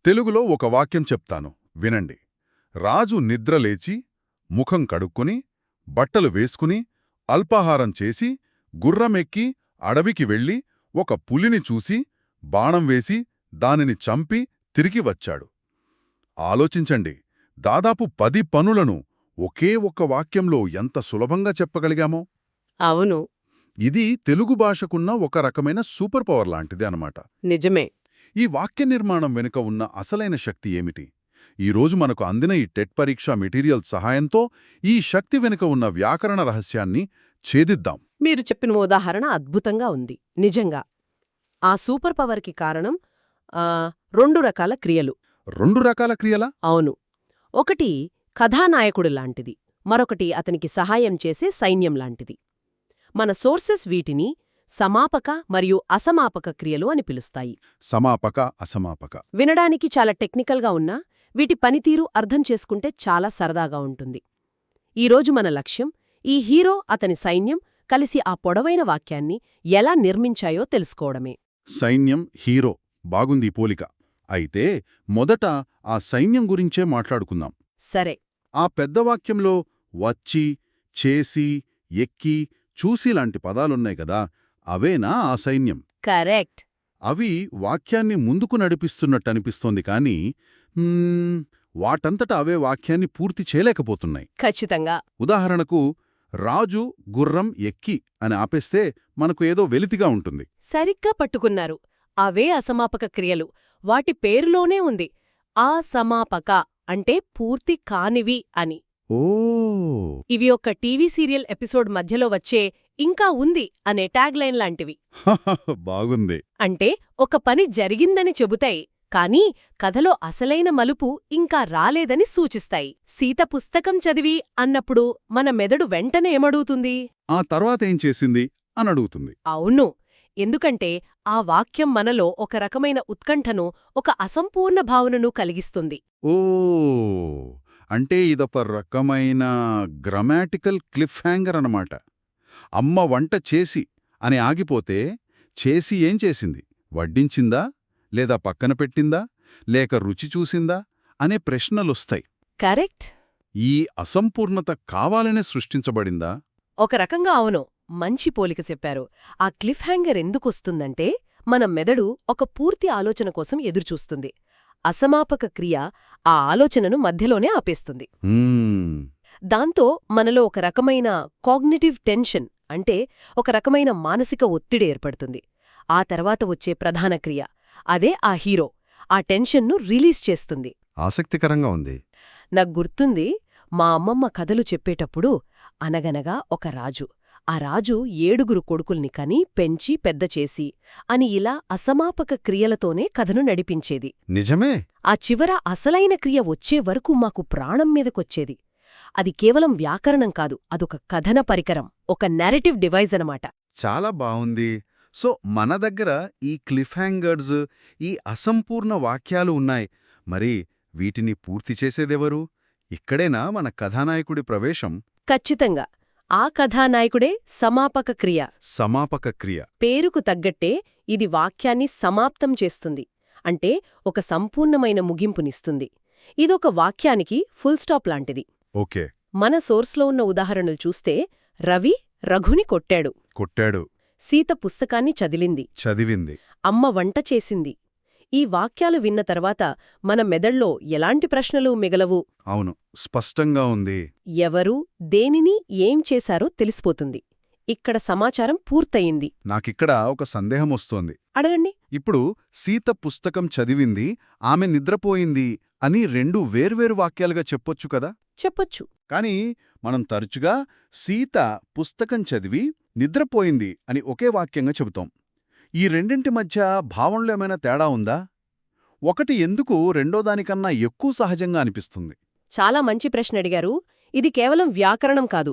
తెలుగులో ఒక వాక్యం చెప్తాను వినండి. రాజు నిద్రలేచి ముఖం కడుక్కుని బట్టలు వేసుకుని అల్పాహారం చేసి గుర్రమెక్కి అడవికి వెళ్ళి ఒక పులిని చూసి బాణం వేసి దానిని చంపి తిరిగి వచ్చాడు. ఆలోచించండి, దాదాపు 10 పనులను ఒకే ఒక్క వాక్యంలో ఎంత సులభంగా చెప్పగలిగామో. అవును, ఇది తెలుగు భాషకున్న ఒక రకమైన సూపర్ పవర్ లాంటిది అన్నమాట. నిజమే. ఈ వాక్య నిర్మాణం వెనుక ఉన్న అసలైన శక్తి ఏమిటి? ఈరోజు మనకు అందిన ఈ టెట్ పరీక్ష మెటీరియల్ సహాయంతో ఈ శక్తి వెనుక ఉన్న వ్యాకరణ రహస్యాన్ని ఛేదిద్దాం. మీరు చెప్పిన ఉదాహరణ అద్భుతంగా ఉంది. నిజంగా ఆ సూపర్ పవర్కి కారణం 2 రకాల క్రియలు. 2 రకాల క్రియలా? అవును. ఒకటి కథానాయకుడు లాంటిది, మరొకటి అతనికి సహాయం చేసే సైన్యం లాంటిది. మన సోర్సెస్ వీటిని సమాపక మరియు అసమాపక క్రియలు అని పిలుస్తాయి. సమాపక, అసమాపక. వినడానికి చాలా టెక్నికల్గా ఉన్నా వీటి పనితీరు అర్థం చేసుకుంటే చాలా సరదాగా ఉంటుంది. ఈరోజు మన లక్ష్యం ఈ హీరో, అతని సైన్యం కలిసి ఆ పొడవైన వాక్యాన్ని ఎలా నిర్మించాయో తెలుసుకోవడమే. సైన్యం, హీరో, బాగుంది పోలిక. అయితే మొదట ఆ సైన్యం గురించే మాట్లాడుకుందాం. సరే. ఆ పెద్ద వాక్యంలో వచ్చి, చేసి, ఎక్కి, చూసి లాంటి పదాలున్నాయి కదా, అవేనా ఆ సైన్యం? కరెక్ట్. అవి వాక్యాన్ని ముందుకు నడిపిస్తున్నట్టనిపిస్తోంది కానీ వాటంతట అవే వాక్యాన్ని పూర్తి చేయలేకపోతున్నాయి. ఖచ్చితంగా. ఉదాహరణకు రాజు గుర్రం ఎక్కి అని ఆపేస్తే మనకు ఏదో వెలితిగా ఉంటుంది. సరిగ్గా పట్టుకున్నారు. అవే అసమాపక క్రియలు. వాటి పేరులోనే ఉంది అసమాపక అంటే పూర్తి కానివి అని. ఓ, ఇవి ఒక టీవీ సీరియల్ ఎపిసోడ్ మధ్యలో వచ్చే ఇంకా ఉంది అనే ట్యాగ్లైన్ లాంటివి. బాగుంది. అంటే ఒక పని జరిగిందని చెబుతాయి, కానీ కథలో అసలైన మలుపు ఇంకా రాలేదని సూచిస్తాయి. సీత పుస్తకం చదివి అన్నప్పుడు మన మెదడు వెంటనే ఏమడుగుతుంది? ఆ తర్వాతేం చేసింది అని అడుగుతుంది. అవును, ఎందుకంటే ఆ వాక్యం మనలో ఒక రకమైన ఉత్కంఠను, ఒక అసంపూర్ణ భావనను కలిగిస్తుంది. ఓ, అంటే ఇదొక రకమైన గ్రామాటికల్ క్లిఫ్ హ్యాంగర్ అన్నమాట. అమ్మ వంట చేసి అని ఆగిపోతే చేసి ఏం చేసింది? వడ్డించిందా, లేదా పక్కన పెట్టిందా, లేక రుచి చూసిందా అనే ప్రశ్నలొస్తాయి. కరెక్ట్. ఈ అసంపూర్ణత కావాలనే సృష్టించబడిందా? ఒక రకంగా అవును. మంచి పోలిక చెప్పారు. ఆ క్లిఫ్ హ్యాంగర్ ఎందుకొస్తుందంటే మన మెదడు ఒక పూర్తి ఆలోచన కోసం ఎదురుచూస్తుంది. అసమాపక క్రియ ఆ ఆలోచనను మధ్యలోనే ఆపేస్తుంది. దాంతో మనలో ఒక రకమైన కాగ్నిటివ్ టెన్షన్, అంటే ఒక రకమైన మానసిక ఒత్తిడి ఏర్పడుతుంది. ఆ తర్వాత వచ్చే ప్రధాన క్రియ, అదే ఆ హీరో, ఆ టెన్షన్ను రిలీజ్ చేస్తుంది. ఆసక్తికరంగా ఉంది. నాకు గుర్తుంది, మా అమ్మమ్మ కథలు చెప్పేటప్పుడు అనగనగా ఒక రాజు, ఆ రాజు 7 కొడుకుల్ని కని పెంచి పెద్దచేసి అని ఇలా అసమాపక క్రియలతోనే కథను నడిపించేది. నిజమే. ఆ చివర అసలైన క్రియ వచ్చే వరకు మాకు ప్రాణం మీదకొచ్చేది. అది కేవలం వ్యాకరణం కాదు, అదొక కథన పరికరం, ఒక నెరేటివ్ డివైజ్ అనమాట. చాలా బావుంది. సో మన దగ్గర ఈ క్లిఫ్ హ్యాంగర్స్, ఈ అసంపూర్ణ వాక్యాలు ఉన్నాయి. మరి వీటిని పూర్తి చేసేదెవరు? ఇక్కడేనా మన కథానాయకుడి ప్రవేశం? ఖచ్చితంగా. ఆ కథానాయకుడే సమాపక క్రియ. సమాపక క్రియ పేరుకు తగ్గట్టే ఇది వాక్యాన్ని సమాప్తం చేస్తుంది, అంటే ఒక సంపూర్ణమైన ముగింపునిస్తుంది. ఇదొక వాక్యానికి ఫుల్ స్టాప్ లాంటిది. ఓకే. మన సోర్స్లో ఉన్న ఉదాహరణలు చూస్తే రవి రఘుని కొట్టాడు, సీత పుస్తకాన్ని చదివింది, అమ్మ వంట చేసింది. ఈ వాక్యాలు విన్న తర్వాత మన మెదళ్ళో ఎలాంటి ప్రశ్నలు మిగలవు. అవును, స్పష్టంగా ఉంది. ఎవరు దేనిని ఏం చేశారో తెలిసిపోతుంది. ఇక్కడ సమాచారం పూర్తయింది. నాకిక్కడ ఒక సందేహం వస్తోంది. అడగండి. ఇప్పుడు సీత పుస్తకం చదివింది, ఆమె నిద్రపోయింది అని 2 వేర్వేరు వాక్యాలుగా చెప్పొచ్చు కదా? చెప్పొచ్చు. కాని మనం తరచుగా సీత పుస్తకం చదివి నిద్రపోయింది అని ఒకే వాక్యంగా చెబుతాం. ఈ రెండింటి మధ్య భావంలో ఏమైనా తేడా ఉందా? ఒకటి ఎందుకు రెండోదానికన్నా ఎక్కువ సహజంగా అనిపిస్తుంది? చాలా మంచి ప్రశ్న అడిగారు. ఇది కేవలం వ్యాకరణం కాదు,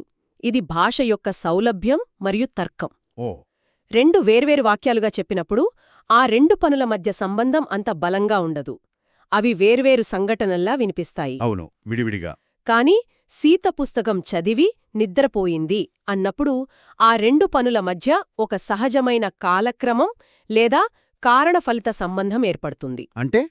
ఇది భాష యొక్క సౌలభ్యం మరియు తర్కం. 2 వేర్వేరు వాక్యాలుగా చెప్పినప్పుడు ఆ 2 పనుల మధ్య సంబంధం అంత బలంగా ఉండదు. అవి వేర్వేరు సంఘటనల్లా వినిపిస్తాయి. అవును, విడివిడిగా. కాని సీత పుస్తకం చదివి నిద్రపోయింది అన్నప్పుడు ఆ 2 పనుల మధ్య ఒక సహజమైన కాలక్రమం లేదా కారణఫలిత సంబంధం ఏర్పడుతుంది. అంటే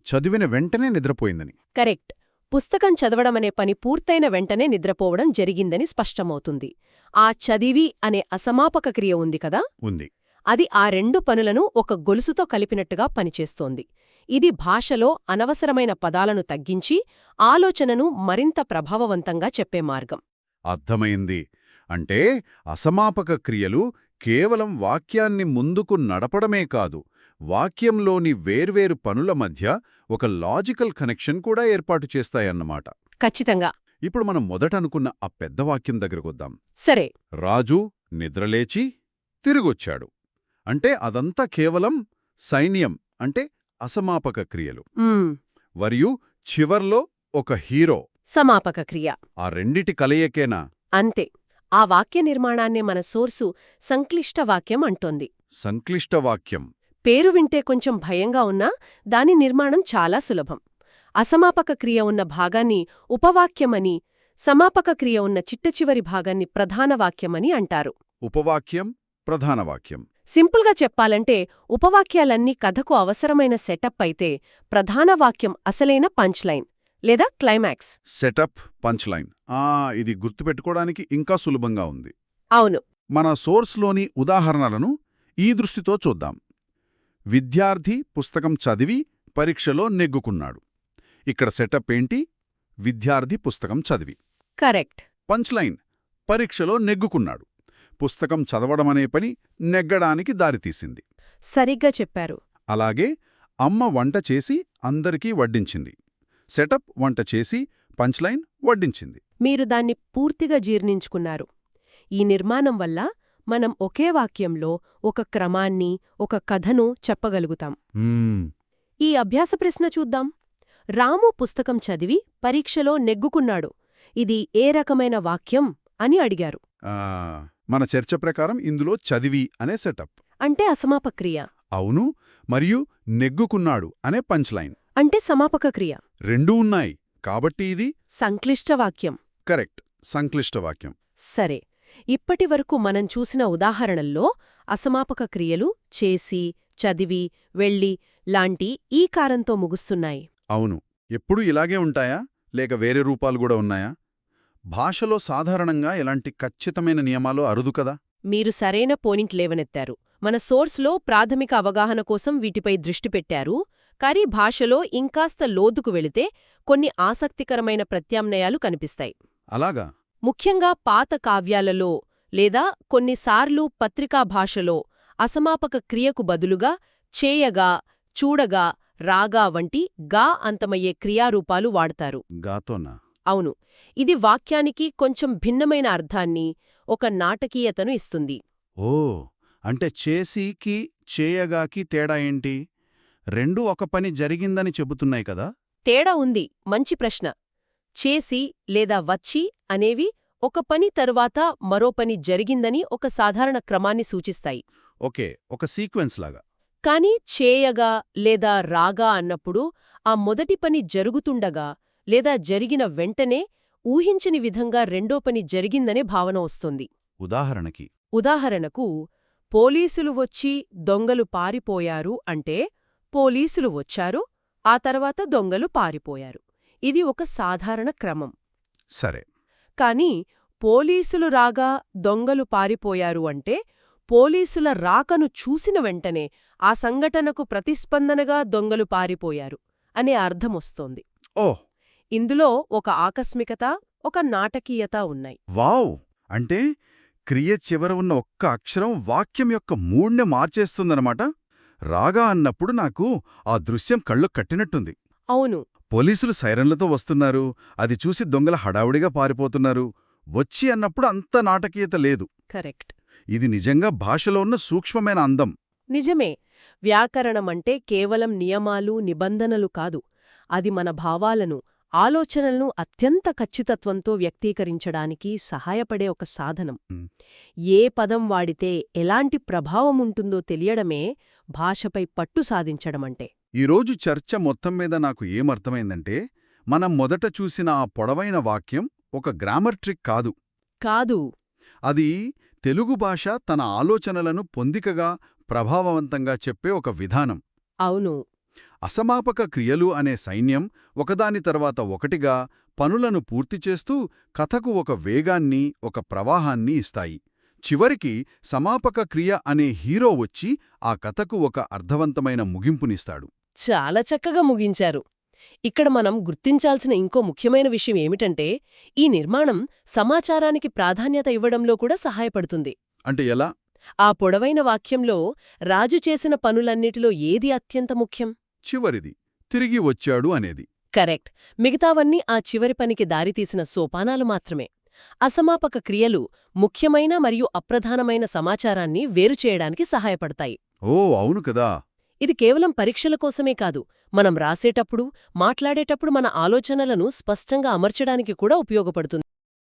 చదివిన వెంటనే నిద్రపోయిందని. కరెక్ట్. పుస్తకం చదవడమనే పని పూర్తయిన వెంటనే నిద్రపోవడం జరిగిందని స్పష్టమవుతుంది. ఆ చదివి అనే అసమాపక క్రియ ఉంది కదా, ఉంది. అది ఆ రెండు పనులను ఒక గొలుసుతో కలిపినట్టుగా పనిచేస్తోంది. ఇది భాషలో అనవసరమైన పదాలను తగ్గించి ఆలోచనను మరింత ప్రభావవంతంగా చెప్పే మార్గం. అర్థమైంది. అంటే అసమాపక క్రియలు కేవలం వాక్యాన్ని ముందుకు నడపడమే కాదు, వాక్యంలోని వేర్వేరు పనుల మధ్య ఒక లాజికల్ కనెక్షన్ కూడా ఏర్పాటు చేస్తాయన్నమాట. ఖచ్చితంగా. ఇప్పుడు మనం మొదటనుకున్న ఆ పెద్ద వాక్యం దగ్గరకొద్దాం. సరే. రాజు నిద్రలేచి తిరిగొచ్చాడు. అంటే అదంతా కేవలం సైన్యం అంటే అసమాపక క్రియలు. మరియు చివర్లో ఒక హీరో. సమాపక క్రియ. ఆ రెండిటి కలయికేనా? అంతే. ఆ వాక్య నిర్మాణాన్నే మన సోర్సు సంక్లిష్ట వాక్యం అంటోంది. సంక్లిష్ట వాక్యం. పేరు వింటే కొంచెం భయంగా ఉన్నా దాని నిర్మాణం చాలా సులభం. అసమాపక క్రియ ఉన్న భాగాన్ని ఉపవాక్యమని, సమాపక క్రియ ఉన్న చిట్టచివరి భాగాన్ని ప్రధాన వాక్యమని అంటారు. ఉపవాక్యం, ప్రధాన వాక్యం. సింపుల్గా చెప్పాలంటే ఉపవాక్యాలన్నీ కథకు అవసరమైన సెటప్ అయితే ప్రధాన వాక్యం అసలైన పంచ్లైన్ లేదా క్లైమాక్స్. సెటప్, పంచ్లైన్. ఇది గుర్తుపెట్టుకోవడానికి ఇంకా సులభంగా ఉంది. అవును. మన సోర్స్లోని ఉదాహరణలను ఈ దృష్టితో చూద్దాం. విద్యార్థి పుస్తకం చదివి పరీక్షలో నెగ్గుకున్నాడు. ఇక్కడ సెటప్ ఏంటి? విద్యార్థి పుస్తకం చదివి. కరెక్ట్. పంచ్లైన్: పరీక్షలో నెగ్గుకున్నాడు. పుస్తకం చదవడమనే పని నెగ్గడానికి దారితీసింది. సరిగ్గా చెప్పారు. అలాగే అమ్మ వంట చేసి అందరికీ వడ్డించింది. సెటప్: వంట చేసి, పంచ్లైన్: వడ్డించింది. మీరు దాన్ని పూర్తిగా జీర్ణించుకున్నారు. ఈ నిర్మాణం వల్ల మనం ఒకే వాక్యంలో ఒక క్రమాన్ని, ఒక కథను చెప్పగలుగుతాం. ఈ అభ్యాస ప్రశ్న చూద్దాం. రాము పుస్తకం చదివి పరీక్షలో నెగ్గుకున్నాడు. ఇది ఏ రకమైన వాక్యం అని అడిగారు. మన చర్చ ప్రకారం ఇందులో చదివి అనే సెటప్ అంటే అసమాపక క్రియ. అవును. మరియు నెగ్గుకున్నాడు అనే పంచ్లైన్ అంటే సమాపక క్రియ. రెండూ ఉన్నాయి కాబట్టి ఇది సంక్లిష్ట వాక్యం. కరెక్ట్, సంక్లిష్ట వాక్యం. సరే. ఇప్పటివరకు మనం చూసిన ఉదాహరణల్లో అసమాపక క్రియలు చేసి, చదివి, వెళ్ళి లాంటి ఈ కారంతో ముగుస్తున్నాయి. అవును. ఎప్పుడూ ఇలాగే ఉంటాయా లేక వేరే రూపాలు కూడా ఉన్నాయా? భాషలో సాధారణంగా ఎలాంటి ఖచ్చితమైన నియమాలు అరుదు కదా. మీరు సరైన పాయింట్ లేవనెత్తారు. మన సోర్స్లో ప్రాథమిక అవగాహన కోసం వీటిపై దృష్టి పెట్టారు. కానీ భాషలో ఇంకాస్త లోతుకు వెళితే కొన్ని ఆసక్తికరమైన ప్రత్యామ్నాయాలు కనిపిస్తాయి. అలాగా? ముఖ్యంగా పాత కావ్యాలలో లేదా కొన్నిసార్లు పత్రికా భాషలో అసమాపక క్రియకు బదులుగా చేయగా, చూడగా, రాగా వంటి గా అంతమయ్యే క్రియారూపాలు వాడతారు. గాతోనా? అవును. ఇది వాక్యానికి కొంచెం భిన్నమైన అర్థాన్ని, ఒక నాటకీయతను ఇస్తుంది. ఓ, అంటే చేసికి చేయగాకి తేడా ఏంటి? రెండూ ఒక పని జరిగిందని చెబుతున్నాయి కదా. తేడా ఉంది. మంచి ప్రశ్న. చేసి లేదా వచ్చి అనేవి ఒక పని తరువాత మరో పని జరిగిందని ఒక సాధారణ క్రమాన్ని సూచిస్తాయి. ఓకే, ఒక సీక్వెన్స్ లాగా. కాని చేయగా లేదా రాగా అన్నప్పుడు ఆ మొదటి పని జరుగుతుండగా లేదా జరిగిన వెంటనే ఊహించని విధంగా రెండో పని జరిగిందనే భావన వస్తుంది. ఉదాహరణకు పోలీసులు వచ్చి దొంగలు పారిపోయారు అంటే పోలీసులు వచ్చారు, ఆ తర్వాత దొంగలు పారిపోయారు. ఇది ఒక సాధారణ క్రమం. సరే. కాని పోలీసులు రాగా దొంగలు పారిపోయారు అంటే పోలీసుల రాకను చూసిన వెంటనే ఆ సంఘటనకు ప్రతిస్పందనగా దొంగలు పారిపోయారు అనే అర్థమొస్తోంది. ఓహ్! ఇందులో ఒక ఆకస్మికత, ఒక నాటకీయత ఉన్నాయి. వావ్! అంటే క్రియ చివర ఉన్న ఒక్క అక్షరం వాక్యం యొక్క మూడ్నే మార్చేస్తుందన్నమాట. రాగా అన్నప్పుడు నాకు ఆ దృశ్యం కళ్ళు కట్టినట్టుంది. అవును. పోలీసులు సైరన్లతో వస్తున్నారు, అది చూసి దొంగల హడావుడిగా పారిపోతున్నారు. వచ్చి అన్నప్పుడు అంత నాటకీయత లేదు. కరెక్ట్. ఇది నిజంగా భాషలో ఉన్న సూక్ష్మమైన అందం. నిజమే. వ్యాకరణమంటే కేవలం నియమాలు, నిబంధనలు కాదు. అది మన భావాలను, ఆలోచనలను అత్యంత ఖచ్చితత్వంతో వ్యక్తీకరించడానికి సహాయపడే ఒక సాధనం. ఏ పదం వాడితే ఎలాంటి ప్రభావముంటుందో తెలియడమే భాషపై పట్టు సాధించడమంటే. ఈరోజు చర్చ మొత్తం మీద నాకు ఏమర్థమైందంటే, మనం మొదట చూసిన ఆ పొడవైన వాక్యం ఒక గ్రామర్ ట్రిక్ కాదు. కాదు. అది తెలుగు భాష తన ఆలోచనలను పొందికగా, ప్రభావవంతంగా చెప్పే ఒక విధానం. అవును. అసమాపక క్రియలు అనే సైన్యం ఒకదాని తర్వాత ఒకటిగా పనులను పూర్తి చేస్తూ కథకు ఒక వేగాన్ని, ఒక ప్రవాహాన్ని ఇస్తాయి. చివరికి సమాపక క్రియ అనే హీరో వచ్చి ఆ కథకు ఒక అర్థవంతమైన ముగింపునిస్తాడు. చాలా చక్కగా ముగించారు. ఇక్కడ మనం గుర్తించాల్సిన ఇంకో ముఖ్యమైన విషయం ఏమిటంటే, ఈ నిర్మాణం సమాచారానికి ప్రాధాన్యత ఇవ్వడంలో కూడా సహాయపడుతుంది. అంటే ఎలా? ఆ పొడవైన వాక్యంలో రాజు చేసిన పనులన్నిటిలో ఏది అత్యంత ముఖ్యం? చివరిది తిరిగి వచ్చాడు అనేది. కరెక్ట్. మిగతావన్నీ ఆ చివరి పనికి దారితీసిన సోపానాలు మాత్రమే. అసమాపక క్రియలు ముఖ్యమైన మరియు అప్రధానమైన సమాచారాన్ని వేరుచేయడానికి సహాయపడతాయి. ఓ అవును కదా. ఇది కేవలం పరీక్షల కోసమే కాదు, మనం రాసేటప్పుడు, మాట్లాడేటప్పుడు మన ఆలోచనలను స్పష్టంగా అమర్చడానికి కూడా ఉపయోగపడుతుంది.